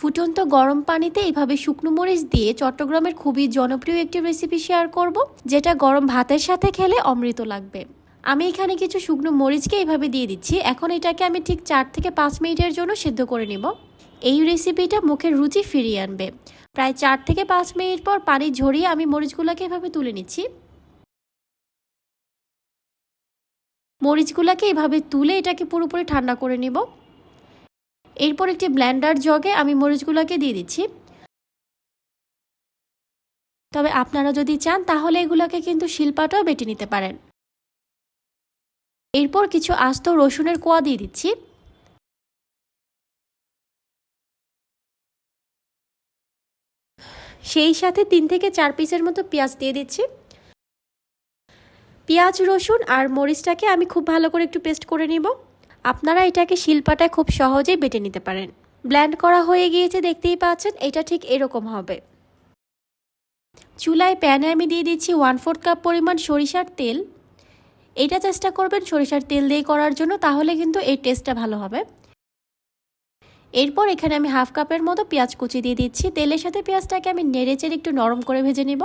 ফুটন্ত গরম পানিতে এইভাবে শুকনো মরিচ দিয়ে চট্টগ্রামের খুবই জনপ্রিয় একটি রেসিপি শেয়ার করব, যেটা গরম ভাতের সাথে খেলে অমৃত লাগবে। আমি এখানে কিছু শুকনো মরিচকে এইভাবে দিয়ে দিচ্ছি। এখন এটাকে আমি ঠিক 4 থেকে 5 মিনিটের জন্য সিদ্ধ করে নিব। এই রেসিপিটা মুখের রুচি ফিরিয়ে আনবে। প্রায় 4 থেকে 5 মিনিট পর পানি ঝরিয়ে আমি মরিচগুলোকে এভাবে তুলে নিচ্ছি। মরিচগুলোকে এভাবে তুলে এটাকে পুরোপুরি ঠান্ডা করে নিব। এরপর একটি ব্লেন্ডার জগে আমি মরিচগুলোকে দিয়ে দিচ্ছি। তবে আপনারা যদি চান তাহলে এগুলোকে কিন্তু শিলপাটাও বেটে নিতে পারেন। এরপর কিছু আস্ত রসুনের কোয়া দিয়ে দিচ্ছি। সেই সাথে 3 থেকে 4 পিসের মতো পেঁয়াজ দিয়ে দিচ্ছি। পেঁয়াজ, রসুন আর মরিচটাকে আমি খুব ভালো করে একটু পেস্ট করে নিব। আপনারা এটাকে শিলপাটায় খুব সহজেই বেটে নিতে পারেন। ব্লেন্ড করা হয়ে গিয়েছে, দেখতেই পাচ্ছেন এটা ঠিক এরকম হবে। চুলায় প্যানে আমি দিয়ে দিচ্ছি 1/4 কাপ পরিমাণ সরিষার তেল। এটা চেষ্টা করবেন সরিষার তেল দিয়ে করার জন্য, তাহলে কিন্তু এর টেস্টটা ভালো হবে। এরপর এখানে আমি 1/2 কাপের মতো পেঁয়াজ কুচি দিয়ে দিচ্ছি। তেলের সাথে পেঁয়াজটাকে আমি নেড়েচেড়ে একটু নরম করে ভেজে নেব।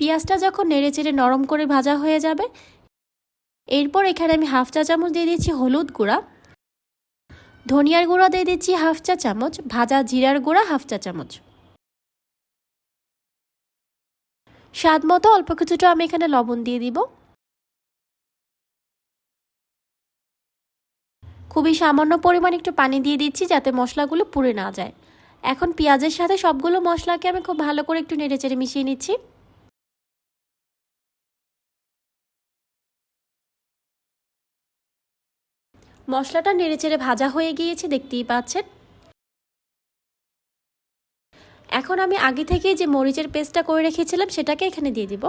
পেঁয়াজটা যখন নেড়েচেড়ে নরম করে ভাজা হয়ে যাবে, এরপর এখানে আমি 1/2 চা চামচ দিয়ে দিচ্ছি হলুদ গুঁড়া, ধনিয়ার গুঁড়া দিয়ে দিচ্ছি 1/2 চা চামচ, ভাজা জিরার গুঁড়া 1/2 চা চামচ। স্বাদ মতো অল্প কিছুটা আমি এখানে লবণ দিয়ে দিব। খুবই সামান্য পরিমাণ একটু পানি দিয়ে দিচ্ছি যাতে মশলাগুলো পুড়ে না যায়। এখন পেঁয়াজের সাথে সবগুলো মশলাকে আমি খুব ভালো করে একটু নেড়েচেড়ে মিশিয়ে নিচ্ছি। মশলাটা নেড়েচেড়ে ভাজা হয়ে গিয়েছে, দেখতেই পাচ্ছেন। এখন আমি আগে থেকে যে মরিচের পেস্টটা করে রেখেছিলাম সেটাকে এখানে দিয়ে দিব।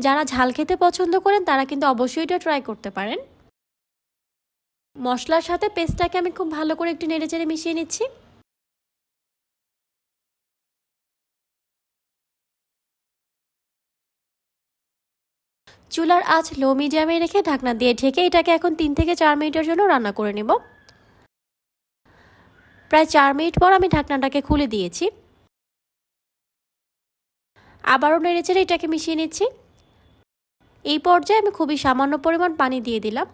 যারা ঝাল খেতে পছন্দ করেন তারা কিন্তু অবশ্যই এটা ট্রাই করতে পারেন। মশলার সাথে পেস্টটাকে আমি খুব ভালো করে একটু নেড়েচেড়ে মিশিয়ে নিচ্ছি। চুলার আঁচ লো মিডিয়ামে রেখে ঢাকনা দিয়ে ঢেকে এটাকে এখন 3 থেকে 4 মিনিটের জন্য রান্না করে নেব। প্রায় 4 মিনিট পর আমি ঢাকনাটাকে খুলে দিয়েছি। আবারও নেড়েচেড়ে এটাকে মিশিয়ে নিচ্ছি। এই পর্যায়ে আমি খুবই সামান্য পরিমাণ পানি দিয়ে দিলাম।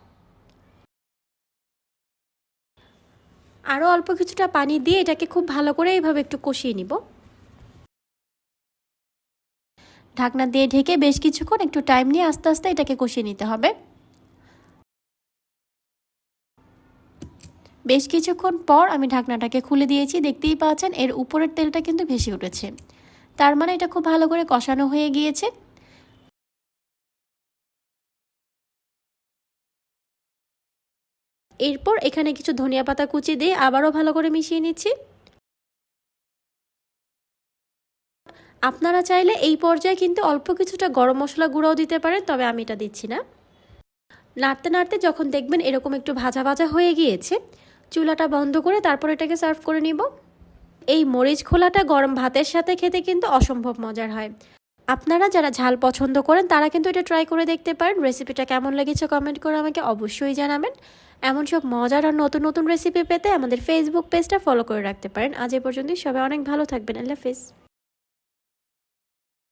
আরও অল্প কিছুটা পানি দিয়ে এটাকে খুব ভালো করে এইভাবে একটু কষিয়ে নিব। ঢাকনা দিয়ে ঢেকে বেশ কিছুক্ষণ একটু টাইম নিয়ে আস্তে আস্তে এটাকে কষিয়ে নিতে হবে। বেশ কিছুক্ষণ পর আমি ঢাকনাটাকে খুলে দিয়েছি। দেখতেই পাচ্ছেন এর উপরের তেলটা কিন্তু ভেসে উঠেছে, তার মানে এটা খুব ভালো করে কষানো হয়ে গিয়েছে। এরপর এখানে কিছু ধনিয়া পাতা কুচি দিয়ে আবারও ভালো করে মিশিয়ে নিচ্ছি। আপনারা চাইলে এই পর্যায়ে কিন্তু অল্প কিছুটা গরম মশলা গুঁড়াও দিতে পারেন, তবে আমি এটা দিচ্ছি না। নাড়তে নাড়তে যখন দেখবেন এরকম একটু ভাজা ভাজা হয়ে গিয়েছে, চুলাটা বন্ধ করে তারপর এটাকে সার্ভ করে নিব। এই মরিচ খোলাটা গরম ভাতের সাথে খেতে কিন্তু অসম্ভব মজার হয়। আপনারা যারা ঝাল পছন্দ করেন তারা কিন্তু এটা ট্রাই করে দেখতে পারেন। রেসিপিটা কেমন লেগেছে কমেন্ট করে আমাকে অবশ্যই জানাবেন। এমন সব মজার আর নতুন নতুন রেসিপি পেতে আমাদের ফেসবুক পেজটা ফলো করে রাখতে পারেন। আজ এ পর্যন্তই, সবাই অনেক ভালো থাকবেন। আল্লাহ হাফেজ।